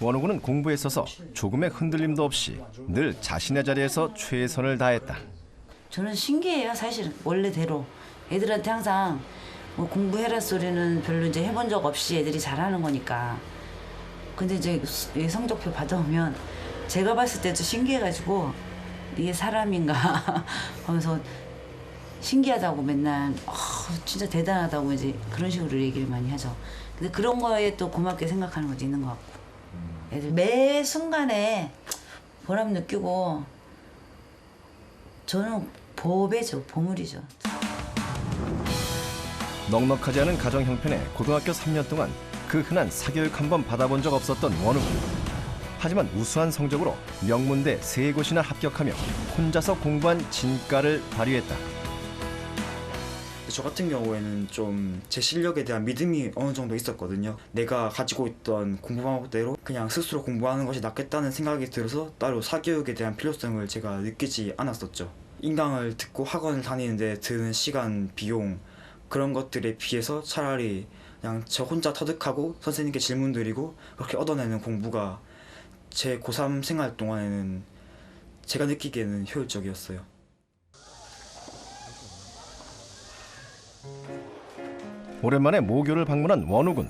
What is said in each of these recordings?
원우군은 공부에 있어서 조금의 흔들림도 없이 늘 자신의 자리에서 최선을 다했다. 저는 신기해요, 사실은. 원래대로. 애들한테 항상 뭐 공부해라 소리는 별로 이제 해본 적 없이 애들이 잘하는 거니까. 근데 이제 성적표 받아오면 제가 봤을 때도 신기해가지고 이게 사람인가 하면서 신기하다고 맨날 진짜 대단하다고 이제 그런 식으로 얘기를 많이 하죠. 근데 그런 거에 또 고맙게 생각하는 것도 있는 것 같고. 애들 매 순간에 보람 느끼고 저는 보배죠, 보물이죠. 넉넉하지 않은 가정 형편에 고등학교 3년 동안 그 흔한 사교육 한 번 받아본 적 없었던 원우군. 하지만 우수한 성적으로 명문대 3곳이나 합격하며 혼자서 공부한 진가를 발휘했다. 저 같은 경우에는 좀 제 실력에 대한 믿음이 어느 정도 있었거든요. 내가 가지고 있던 공부 방법대로 그냥 스스로 공부하는 것이 낫겠다는 생각이 들어서 따로 사교육에 대한 필요성을 제가 느끼지 않았었죠. 인강을 듣고 학원을 다니는데 드는 시간, 비용 그런 것들에 비해서 차라리 그냥 저 혼자 터득하고 선생님께 질문 드리고 그렇게 얻어내는 공부가 제 고3 생활 동안에는 제가 느끼기에는 효율적이었어요. 오랜만에 모교를 방문한 원우군.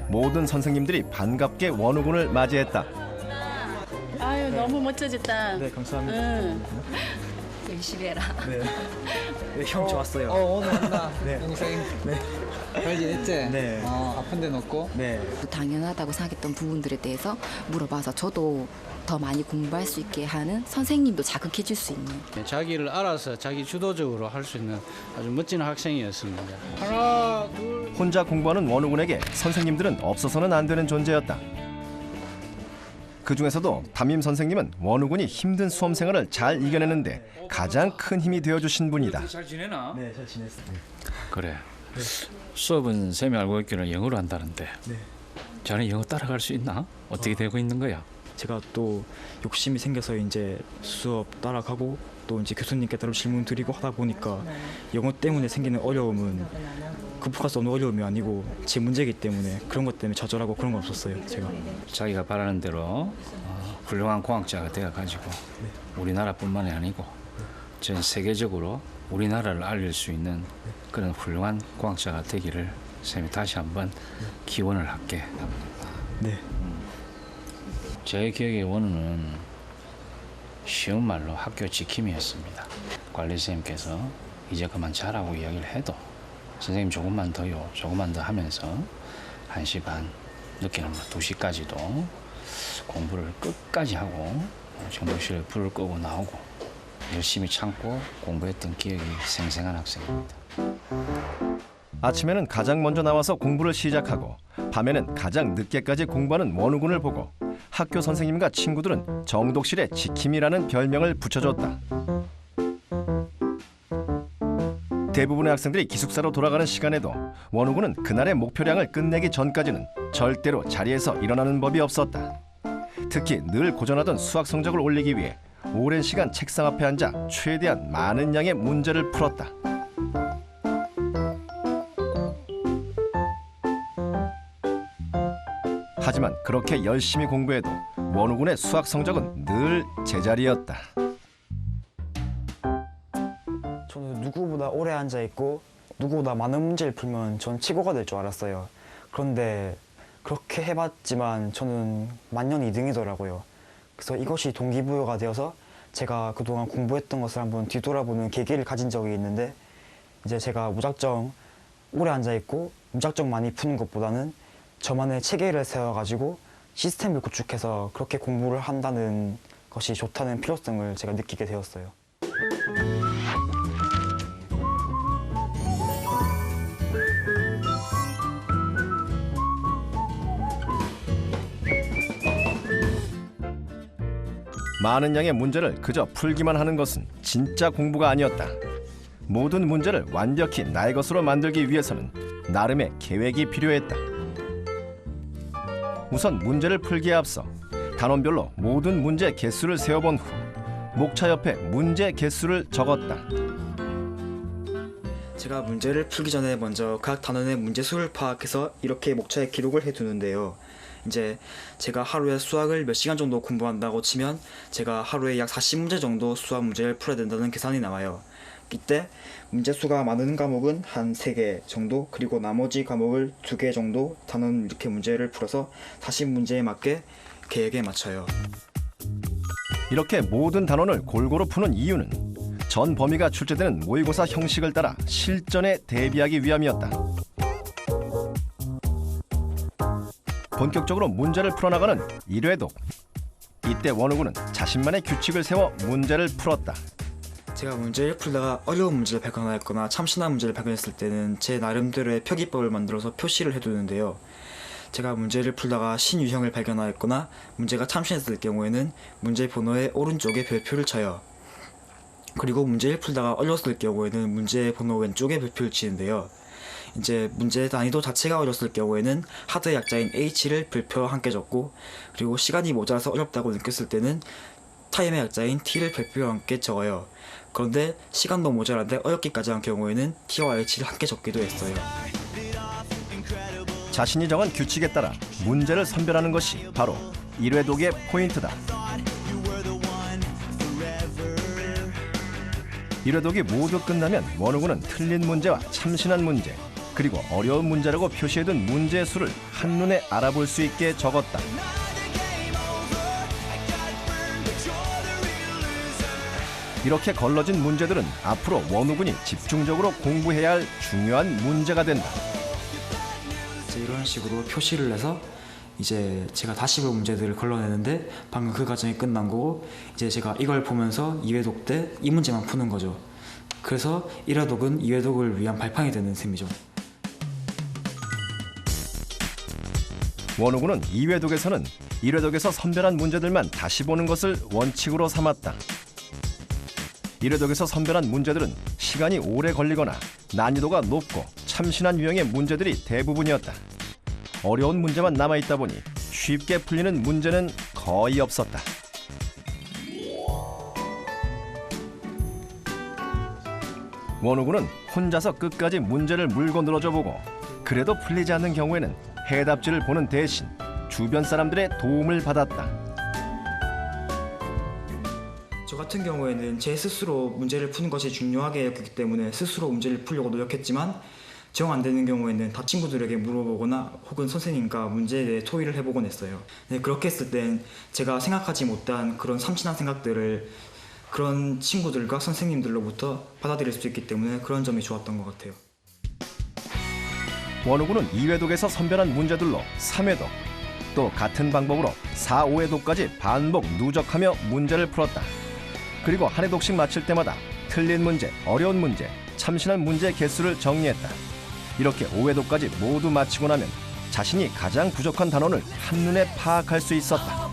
모든 선생님들이 반갑게 원우군을 맞이했다. 아유 너무 멋져졌다. 네, 감사합니다. 응. 열심히 해라. 네, 네, 형 좋았어요. 오늘 온다. 네. 동생. 네. 잘 지냈지? 네. 아픈 데는 없고? 네. 당연하다고 생각했던 부분들에 대해서 물어봐서 저도 더 많이 공부할 수 있게 하는 선생님도 자극해 줄 수 있는. 자기를 알아서 자기 주도적으로 할 수 있는 아주 멋진 학생이었습니다. 하나, 둘. 혼자 공부하는 원우군에게 선생님들은 없어서는 안 되는 존재였다. 그 중에서도 담임 선생님은 원우군이 힘든 수험 생활을 잘 이겨내는데 가장 큰 힘이 되어주신 분이다. 잘 지내나? 네, 잘 지냈어요. 그래. 수업은 쌤이 알고 있기로는 영어로 한다는데. 네. 자네 영어 따라갈 수 있나? 어떻게 되고 있는 거야? 제가 또 욕심이 생겨서 이제 수업 따라가고 또 이제 교수님께 따로 질문 드리고 하다 보니까 영어 때문에 생기는 어려움은 극복할 수 없는 어려움이 아니고 제 문제이기 때문에 그런 것 때문에 좌절하고 그런 건 없었어요, 제가. 자기가 바라는 대로 훌륭한 공학자가 되어가지고 우리나라뿐만이 아니고 전 세계적으로 우리나라를 알릴 수 있는 그런 훌륭한 공학자가 되기를 쌤이 다시 한번 기원을 할게. 네. 제 기억에 원우는 쉬운 말로 학교 지킴이였습니다. 관리선생님께서 이제 그만 자라고 이야기를 해도 선생님 조금만 더요, 조금만 더 하면서 1시 반, 늦게는 2시까지도 공부를 끝까지 하고 정독실에 불을 끄고 나오고 열심히 참고 공부했던 기억이 생생한 학생입니다. 아침에는 가장 먼저 나와서 공부를 시작하고 밤에는 가장 늦게까지 공부하는 원우군을 보고 학교 선생님과 친구들은 정독실의 지킴이라는 별명을 붙여줬다. 대부분의 학생들이 기숙사로 돌아가는 시간에도 원우군은 그날의 목표량을 끝내기 전까지는 절대로 자리에서 일어나는 법이 없었다. 특히 늘 고전하던 수학 성적을 올리기 위해 오랜 시간 책상 앞에 앉아 최대한 많은 양의 문제를 풀었다. 하지만 그렇게 열심히 공부해도 원우군의 수학 성적은 늘 제자리였다. 저는 누구보다 오래 앉아있고 누구보다 많은 문제를 풀면 전 최고가 될 줄 알았어요. 그런데 그렇게 해봤지만 저는 만년 2등이더라고요. 그래서 이것이 동기부여가 되어서 제가 그동안 공부했던 것을 한번 뒤돌아보는 계기를 가진 적이 있는데 이제 제가 무작정 오래 앉아있고 무작정 많이 푸는 것보다는 저만의 체계를 세워가지고 시스템을 구축해서 그렇게 공부를 한다는 것이 좋다는 필요성을 제가 느끼게 되었어요. 많은 양의 문제를 그저 풀기만 하는 것은 진짜 공부가 아니었다. 모든 문제를 완벽히 나의 것으로 만들기 위해서는 나름의 계획이 필요했다. 우선 문제를 풀기에 앞서 단원별로 모든 문제 개수를 세어본 후 목차 옆에 문제 개수를 적었다. 제가 문제를 풀기 전에 먼저 각 단원의 문제 수를 파악해서 이렇게 목차에 기록을 해두는데요. 이제 제가 하루에 수학을 몇 시간 정도 공부한다고 치면 제가 하루에 약 40문제 정도 수학 문제를 풀어야 된다는 계산이 나와요. 이때 문제 수가 많은 과목은 한 3개 정도, 그리고 나머지 과목을 2개 정도 단원 이렇게 문제를 풀어서 다시 문제에 맞게 계획에 맞춰요. 이렇게 모든 단원을 골고루 푸는 이유는 전 범위가 출제되는 모의고사 형식을 따라 실전에 대비하기 위함이었다. 본격적으로 문제를 풀어나가는 1회독. 이때 원우군은 자신만의 규칙을 세워 문제를 풀었다. 제가 문제를 풀다가 어려운 문제를 발견하였거나 참신한 문제를 발견했을 때는 제 나름대로의 표기법을 만들어서 표시를 해두는데요. 제가 문제를 풀다가 신유형을 발견하였거나 문제가 참신했을 경우에는 문제 번호의 오른쪽에 별표를 쳐요. 그리고 문제를 풀다가 어려웠을 경우에는 문제 번호 왼쪽에 별표를 치는데요. 이제 문제 난이도 자체가 어려웠을 경우에는 하드 약자인 H를 별표 함께 적고, 그리고 시간이 모자라서 어렵다고 느꼈을 때는 타임의 약자인 T를 별표와 함께 적어요. 그런데 시간도 모자란데 어렵기까지 한 경우에는 T와 H를 함께 적기도 했어요. 자신이 정한 규칙에 따라 문제를 선별하는 것이 바로 1회독의 포인트다. 1회독이 모두 끝나면 원우군은 틀린 문제와 참신한 문제, 그리고 어려운 문제라고 표시해둔 문제 수를 한눈에 알아볼 수 있게 적었다. 이렇게 걸러진 문제들은 앞으로 원우군이 집중적으로 공부해야 할 중요한 문제가 된다. 이런 식으로 표시를 해서 이제 제가 다시 볼 문제들을 걸러내는데, 방금 그 과정이 끝난 거고, 이제 제가 이걸 보면서 2회독 때 이 문제만 푸는 거죠. 그래서 1회독은 2회독을 위한 발판이 되는 셈이죠. 원우군은 2회독에서는 1회독에서 선별한 문제들만 다시 보는 것을 원칙으로 삼았다. 1회독에서 선별한 문제들은 시간이 오래 걸리거나 난이도가 높고 참신한 유형의 문제들이 대부분이었다. 어려운 문제만 남아있다 보니 쉽게 풀리는 문제는 거의 없었다. 원우군은 혼자서 끝까지 문제를 물고 늘어져 보고, 그래도 풀리지 않는 경우에는 해답지를 보는 대신 주변 사람들의 도움을 받았다. 저 같은 경우에는 제 스스로 문제를 푸는 것이 중요하게 여겼기 때문에 스스로 문제를 풀려고 노력했지만, 정 안 되는 경우에는 다 친구들에게 물어보거나 혹은 선생님과 문제에 대해 토의를 해보곤 했어요. 네, 그렇게 했을 땐 제가 생각하지 못한 그런 참신한 생각들을 그런 친구들과 선생님들로부터 받아들일 수 있기 때문에 그런 점이 좋았던 것 같아요. 원우군은 2회독에서 선별한 문제들로 3회독, 또 같은 방법으로 4, 5회독까지 반복 누적하며 문제를 풀었다. 그리고 한 회독씩 마칠 때마다 틀린 문제, 어려운 문제, 참신한 문제의 개수를 정리했다. 이렇게 5회독까지 모두 마치고 나면 자신이 가장 부족한 단원을 한눈에 파악할 수 있었다.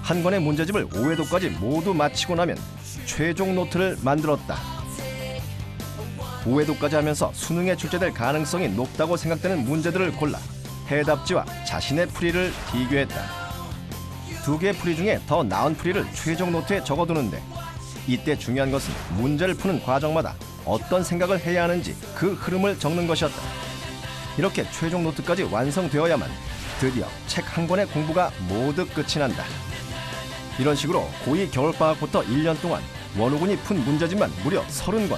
한 권의 문제집을 5회독까지 모두 마치고 나면 최종 노트를 만들었다. 5회독까지 하면서 수능에 출제될 가능성이 높다고 생각되는 문제들을 골라 해답지와 자신의 풀이를 비교했다. 두 개의 풀이 중에 더 나은 풀이를 최종 노트에 적어두는데, 이때 중요한 것은 문제를 푸는 과정마다 어떤 생각을 해야 하는지 그 흐름을 적는 것이었다. 이렇게 최종 노트까지 완성되어야만 드디어 책 한 권의 공부가 모두 끝이 난다. 이런 식으로 고2 겨울방학부터 1년 동안 원우군이 푼 문제집만 무려 30권.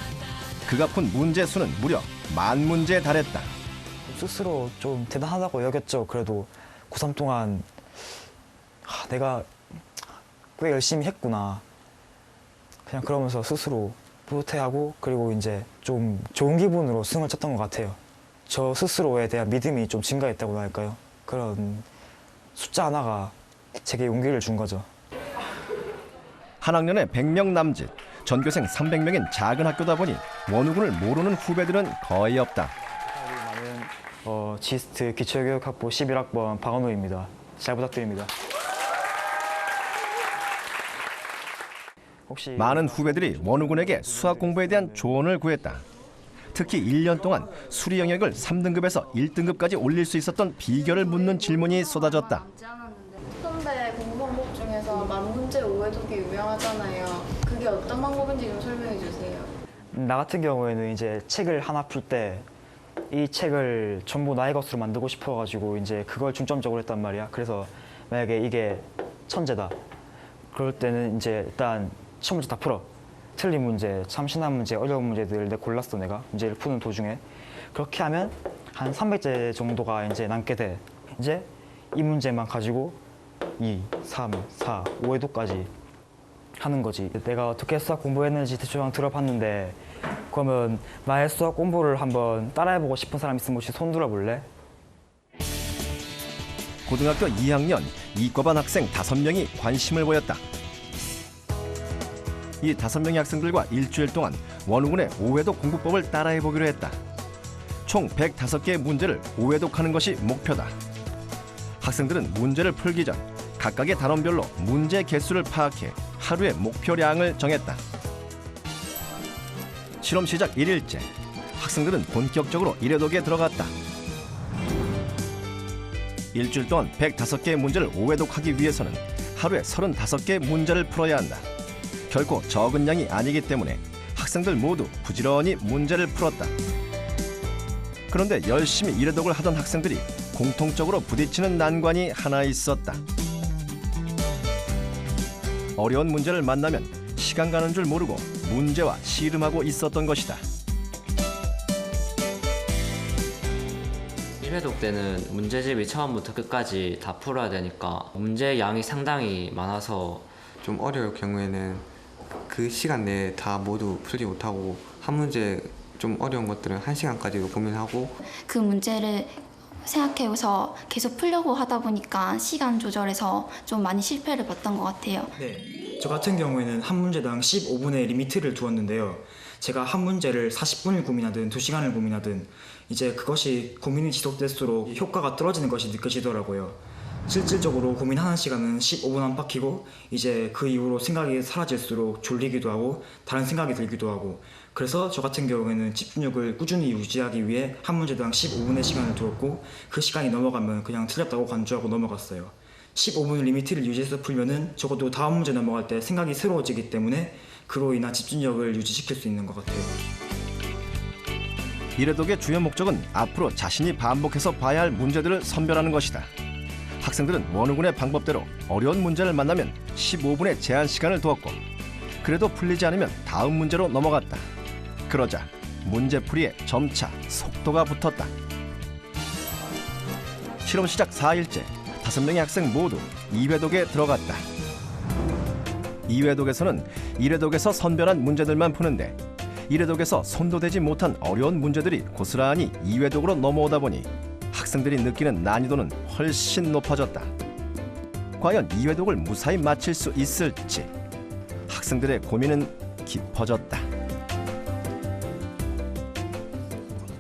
그가 푼 문제 수는 무려 10,000문제에 달했다. 스스로 좀 대단하다고 여겼죠. 그래도 고3 동안 내가 꽤 열심히 했구나. 그냥 그러면서 스스로 뿌듯해하고, 그리고 이제 좀 좋은 기분으로 승을 쳤던 것 같아요. 저 스스로에 대한 믿음이 좀 증가했다고 할까요? 그런 숫자 하나가 제게 용기를 준 거죠. 한 학년에 100명 남짓, 전교생 300명인 작은 학교다 보니 원우군을 모르는 후배들은 거의 없다. 나는 지스트 기초교육학부 11학번 박원우입니다. 잘 부탁드립니다. 혹시 많은 후배들이 원우군에게 수학 공부에 대한 조언을 구했다. 특히 1년 동안 수리 영역을 3등급에서 1등급까지 올릴 수 있었던 비결을 묻는 질문이 쏟아졌다. 특선대 공부 방법 중에서 만문제 5회독이 유명하잖아요. 그게 어떤 방법인지 좀 설명해 주세요. 나 같은 경우에는 이제 책을 하나 풀 때 이 책을 전부 나의 것으로 만들고 싶어가지고 이제 그걸 중점적으로 했단 말이야. 그래서 만약에 이게 천재다. 그럴 때는 이제 일단 시험 문제 다 풀어. 틀린 문제, 참신한 문제, 어려운 문제들 내가 골랐어. 내가 문제를 푸는 도중에. 그렇게 하면 한 300제 정도가 이제 남게 돼. 이제 이 문제만 가지고 2, 3, 4, 5회도까지 하는 거지. 내가 어떻게 수학 공부했는지 대충 들어봤는데, 그러면 나의 수학 공부를 한번 따라해보고 싶은 사람 있으면 혹시 손 들어볼래? 고등학교 2학년 이과반 학생 5명이 관심을 보였다. 이 5명의 학생들과 일주일 동안 원우군의 오회독 공부법을 따라해보기로 했다. 총 105개의 문제를 오회독하는 것이 목표다. 학생들은 문제를 풀기 전 각각의 단원별로 문제 개수를 파악해 하루의 목표량을 정했다. 실험 시작 1일째, 학생들은 본격적으로 일회독에 들어갔다. 일주일 동안 105개의 문제를 오회독하기 위해서는 하루에 35개의 문제를 풀어야 한다. 결코 적은 양이 아니기 때문에 학생들 모두 부지런히 문제를 풀었다. 그런데 열심히 일회독을 하던 학생들이 공통적으로 부딪히는 난관이 하나 있었다. 어려운 문제를 만나면 시간 가는 줄 모르고 문제와 씨름하고 있었던 것이다. 1회독 때는 문제집이 처음부터 끝까지 다 풀어야 되니까 문제 양이 상당히 많아서 좀 어려울 경우에는 그 시간 내에 다 모두 풀지 못하고 한 문제 좀 어려운 것들은 1시간까지도 고민하고 그 문제를 생각해서 계속 풀려고 하다 보니까 시간 조절에서 좀 많이 실패를 봤던 것 같아요. 네, 저 같은 경우에는 한 문제당 15분의 리미트를 두었는데요. 제가 한 문제를 40분을 고민하든 2시간을 고민하든 이제 그것이 고민이 지속될수록 효과가 떨어지는 것이 느껴지더라고요. 실질적으로 고민하는 시간은 15분 안팎이고 이제 그 이후로 생각이 사라질수록 졸리기도 하고 다른 생각이 들기도 하고, 그래서 저 같은 경우에는 집중력을 꾸준히 유지하기 위해 한 문제당 15분의 시간을 두었고, 그 시간이 넘어가면 그냥 틀렸다고 간주하고 넘어갔어요. 15분 리미트를 유지해서 풀면은 적어도 다음 문제 넘어갈 때 생각이 새로워지기 때문에 그로 인한 집중력을 유지시킬 수 있는 것 같아요. 일회독의 주요 목적은 앞으로 자신이 반복해서 봐야 할 문제들을 선별하는 것이다. 학생들은 원우군의 방법대로 어려운 문제를 만나면 15분의 제한 시간을 두었고, 그래도 풀리지 않으면 다음 문제로 넘어갔다. 그러자 문제풀이에 점차 속도가 붙었다. 실험 시작 4일째, 5명의 학생 모두 2회독에 들어갔다. 2회독에서는 1회독에서 선별한 문제들만 푸는데 1회독에서 손도 대지 못한 어려운 문제들이 고스란히 2회독으로 넘어오다 보니 학생들이 느끼는 난이도는 훨씬 높아졌다. 과연 2회독을 무사히 마칠 수 있을지 학생들의 고민은 깊어졌다.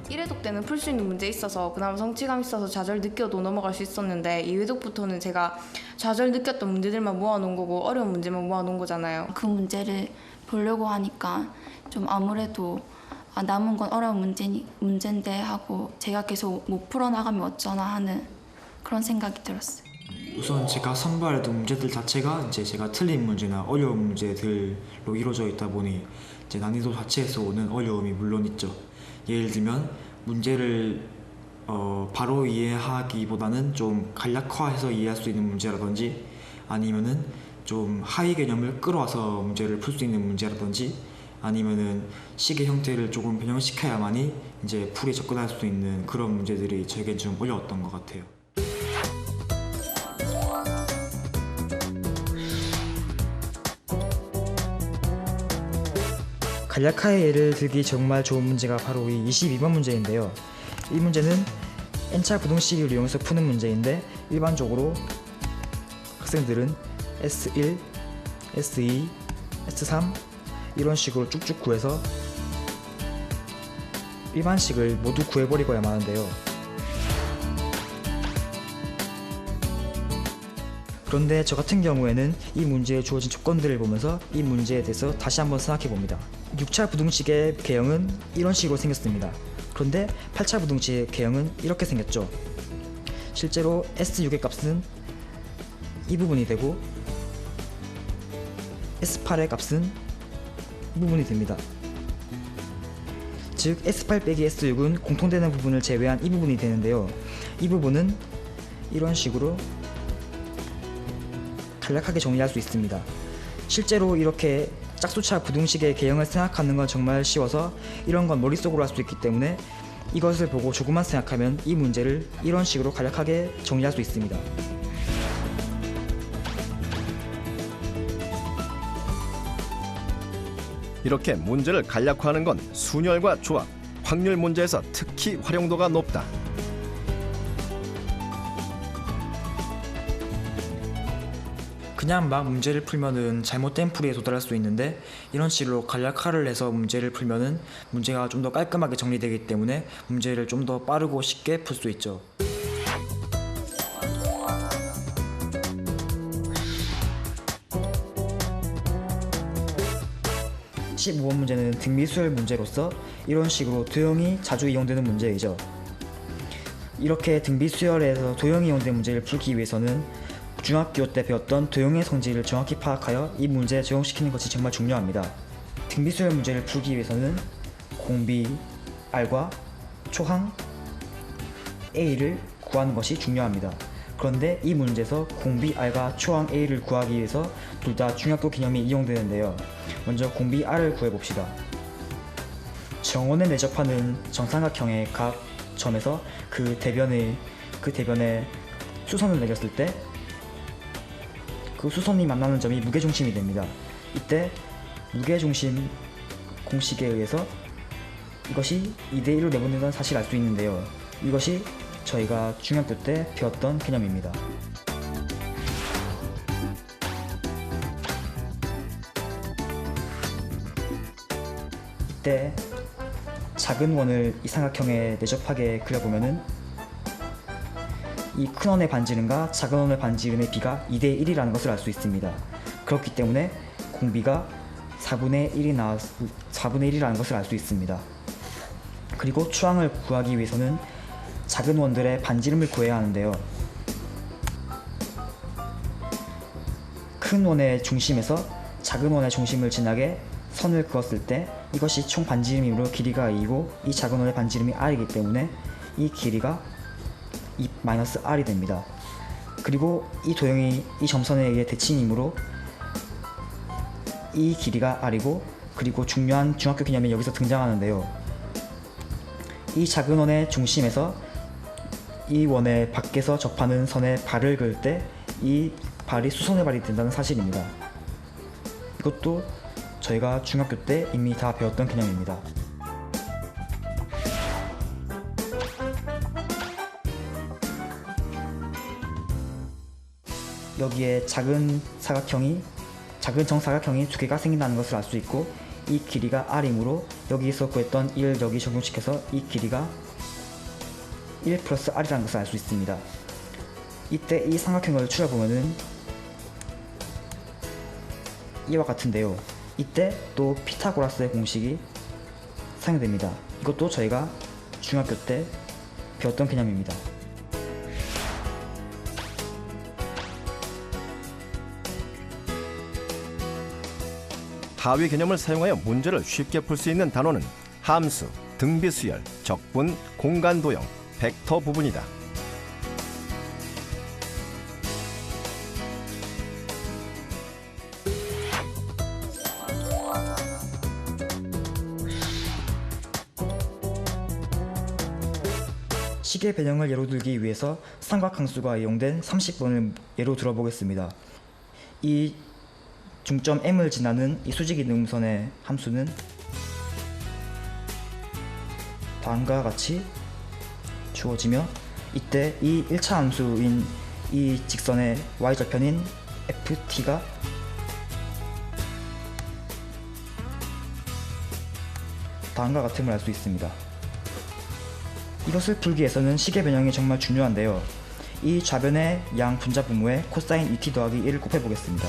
1회독 때는 풀 수 있는 문제 있어서 그나마 성취감 있어서 좌절 느껴도 넘어갈 수 있었는데 2회독부터는 제가 좌절 느꼈던 문제들만 모아놓은 거고 어려운 문제만 모아놓은 거잖아요. 그 문제를 보려고 하니까 좀 아무래도 남은 건 어려운 문제인데 하고 제가 계속 못 풀어나가면 어쩌나 하는 그런 생각이 들었어요. 우선 제가 선발했던 문제들 자체가 이제 제가 틀린 문제나 어려운 문제들로 이루어져 있다 보니 이제 난이도 자체에서 오는 어려움이 물론 있죠. 예를 들면 문제를 바로 이해하기보다는 좀 간략화해서 이해할 수 있는 문제라든지 아니면은 좀 하위 개념을 끌어와서 문제를 풀 수 있는 문제라든지 아니면은 식의 형태를 조금 변형시켜야만이 이제 풀이에 접근할 수 있는 그런 문제들이 저에겐 좀 어려웠던 것 같아요. 간략화의 예를 들기 정말 좋은 문제가 바로 이 22번 문제인데요. 이 문제는 N차 부등식을 이용해서 푸는 문제인데 일반적으로 학생들은 S1, S2, S3 이런 식으로 쭉쭉 구해서 일반식을 모두 구해버리고야 하는데요. 그런데 저 같은 경우에는 이 문제에 주어진 조건들을 보면서 이 문제에 대해서 다시 한번 생각해 봅니다. 6차 부등식의 개형은 이런 식으로 생겼습니다. 그런데 8차 부등식의 개형은 이렇게 생겼죠. 실제로 S6의 값은 이 부분이 되고 S8의 값은 이 부분이 됩니다. 즉 S8 빼기 S6은 공통되는 부분을 제외한 이 부분이 되는데요. 이 부분은 이런 식으로 간략하게 정리할 수 있습니다. 실제로 이렇게 짝수차 부등식의 개형을 생각하는 건 정말 쉬워서 이런 건 머릿속으로 할 수 있기 때문에 이것을 보고 조금만 생각하면 이 문제를 이런 식으로 간략하게 정리할 수 있습니다. 이렇게 문제를 간략화하는 건 순열과 조합, 확률 문제에서 특히 활용도가 높다. 그냥 막 문제를 풀면은 잘못된 풀이에 도달할 수 있는데 이런 식으로 간략화를 해서 문제를 풀면은 문제가 좀 더 깔끔하게 정리되기 때문에 문제를 좀 더 빠르고 쉽게 풀 수 있죠. (15번) 문제는 등비수열 문제로서 이런 식으로 도형이 자주 이용되는 문제이죠. 이렇게 등비수열에서 도형이 이용된 문제를 풀기 위해서는 중학교 때 배웠던 도형의 성질을 정확히 파악하여 이 문제에 적용시키는 것이 정말 중요합니다. 등비수열 문제를 풀기 위해서는 공비 R과 초항 A를 구하는 것이 중요합니다. 그런데 이 문제에서 공비 R과 초항 A를 구하기 위해서 둘 다 중학교 개념이 이용되는데요. 먼저 공비 R을 구해봅시다. 정원에 내접하는 정삼각형의 각 점에서 그 대변에 수선을 내렸을 때 그 수선이 만나는 점이 무게중심이 됩니다. 이때 무게중심 공식에 의해서 이것이 2대1로 내분된다는 사실을 알 수 있는데요. 이것이 저희가 중학교 때 배웠던 개념입니다. 이때 작은 원을 이 삼각형에 내접하게 그려보면은 이 큰 원의 반지름과 작은 원의 반지름의 비가 2대1이라는 것을 알 수 있습니다. 그렇기 때문에 공비가 4분의 1이라는 것을 알 수 있습니다. 그리고 추항을 구하기 위해서는 작은 원들의 반지름을 구해야 하는데요. 큰 원의 중심에서 작은 원의 중심을 지나게 선을 그었을 때 이것이 총 반지름이므로 길이가 2이고 이 작은 원의 반지름이 r이기 때문에 이 길이가 2-r이 됩니다. 그리고 이 도형이 이 점선에 의해 대칭이므로 이 길이가 r이고, 그리고 중요한 중학교 개념이 여기서 등장하는데요. 이 작은 원의 중심에서 이 원의 밖에서 접하는 선에 발을 그을 때 이 발이 수선의 발이 된다는 사실입니다. 이것도 저희가 중학교 때 이미 다 배웠던 개념입니다. 여기에 작은 정사각형이 두 개가 생긴다는 것을 알 수 있고, 이 길이가 r이므로 여기서 구했던 1을 여기 적용시켜서 이 길이가 1 플러스 r이라는 것을 알 수 있습니다. 이때 이 삼각형을 추려보면은 이와 같은데요. 이때 또 피타고라스의 공식이 사용됩니다. 이것도 저희가 중학교 때 배웠던 개념입니다. 하위 개념을 사용하여 문제를 쉽게 풀 수 있는 단어는 함수, 등비수열, 적분, 공간도형, 벡터 부분이다. 시계 변형을 예로 들기 위해서 삼각함수가 이용된 30번을 예로 들어보겠습니다. 이 중점 M을 지나는 이 수직 이등분선의 함수는 다음과 같이 주어지며, 이때 이 1차 함수인 이 직선의 y절편인 ft가 다음과 같음을 알 수 있습니다. 이것을 풀기 위해서는 시계 변형이 정말 중요한데요. 이 좌변의 양 분자 분모에 코사인 2t 더하기 1을 곱해보겠습니다.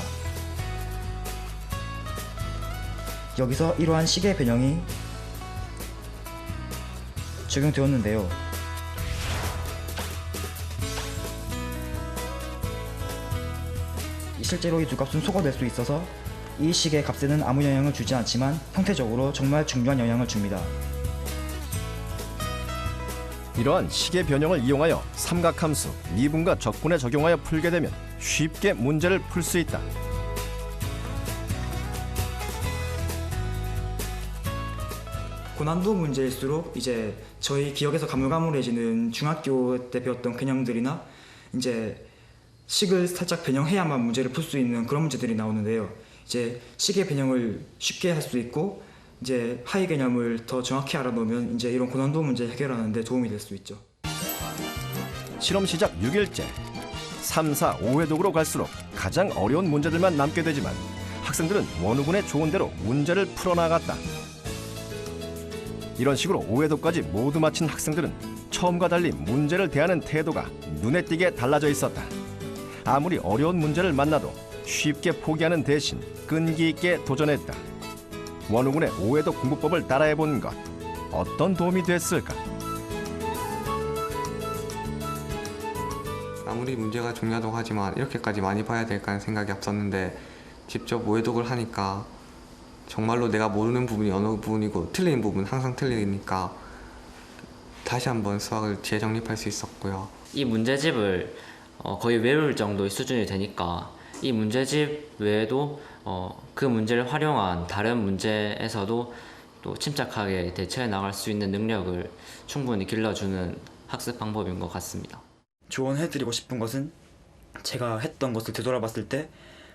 여기서 이러한 시계 변형이 적용되었는데요. 실제로 이 두 값은 소거될 수 있어서 이 식의 값에는 아무 영향을 주지 않지만 형태적으로 정말 중요한 영향을 줍니다. 이러한 식의 변형을 이용하여 삼각함수, 미분과 적분에 적용하여 풀게 되면 쉽게 문제를 풀 수 있다. 고난도 문제일수록 이제 저희 기억에서 가물가물해지는 중학교 때 배웠던 개념들이나 이제 식을 살짝 변형해야만 문제를 풀 수 있는 그런 문제들이 나오는데요. 이제 식의 변형을 쉽게 할 수 있고 이제 하위 개념을 더 정확히 알아놓으면 이제 이런 고난도 문제 해결하는 데 도움이 될 수 있죠. 실험 시작 6일째. 3, 4, 5회독으로 갈수록 가장 어려운 문제들만 남게 되지만 학생들은 원우군의 조언 대로 문제를 풀어나갔다. 이런 식으로 5회독까지 모두 마친 학생들은 처음과 달리 문제를 대하는 태도가 눈에 띄게 달라져 있었다. 아무리 어려운 문제를 만나도 쉽게 포기하는 대신 끈기 있게 도전했다. 원우군의 5회독 공부법을 따라해본 것, 어떤 도움이 됐을까? 아무리 문제가 중요하다고 하지만 이렇게까지 많이 봐야 될까 하는 생각이 앞섰는데 직접 5회독을 하니까 정말로 내가 모르는 부분이 어느 부분이고 틀린 부분은 항상 틀리니까 다시 한번 수학을 재정립할 수 있었고요. 이 문제집을 거의 외울 정도의 수준이 되니까 이 문제집 외에도 그 문제를 활용한 다른 문제에서도 또 침착하게 대처해 나갈 수 있는 능력을 충분히 길러주는 학습 방법인 것 같습니다. 조언해드리고 싶은 것은 제가 했던 것을 되돌아봤을 때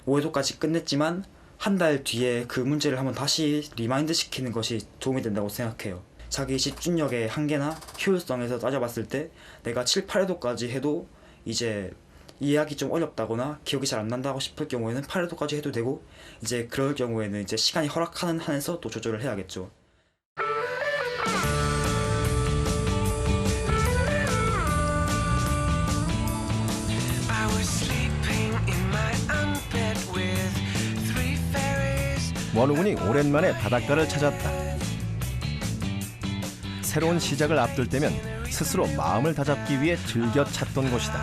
5회독까지 끝냈지만 한 달 뒤에 그 문제를 한번 다시 리마인드 시키는 것이 도움이 된다고 생각해요. 자기 집중력의 한계나 효율성에서 따져봤을 때 내가 7, 8회독까지 해도 이제 이해하기 좀 어렵다거나 기억이 잘 안 난다고 싶을 경우에는 8회독까지 해도 되고 이제 그럴 경우에는 이제 시간이 허락하는 한에서 또 조절을 해야겠죠. 원우군이 오랜만에 바닷가를 찾았다. 새로운 시작을 앞둘 때면 스스로 마음을 다잡기 위해 즐겨 찾던 곳이다.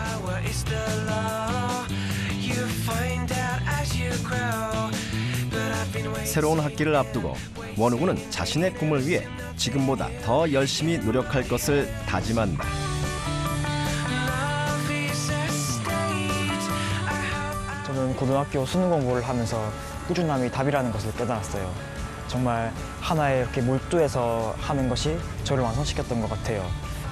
새로운 학기를 앞두고 원우군은 자신의 꿈을 위해 지금보다 더 열심히 노력할 것을 다짐한다. 저는 고등학교 수능 공부를 하면서 꾸준함이 답이라는 것을 깨달았어요. 정말 하나에 이렇게 몰두해서 하는 것이 저를 완성시켰던 것 같아요.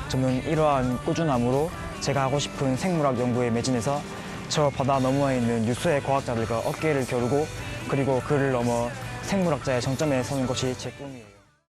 저는 이러한 꾸준함으로 제가 하고 싶은 생물학 연구에 매진해서 저 바다 너머에 있는 유수의 과학자들과 어깨를 겨루고 그리고 그를 넘어 생물학자의 정점에 서는 것이 제 꿈이에요.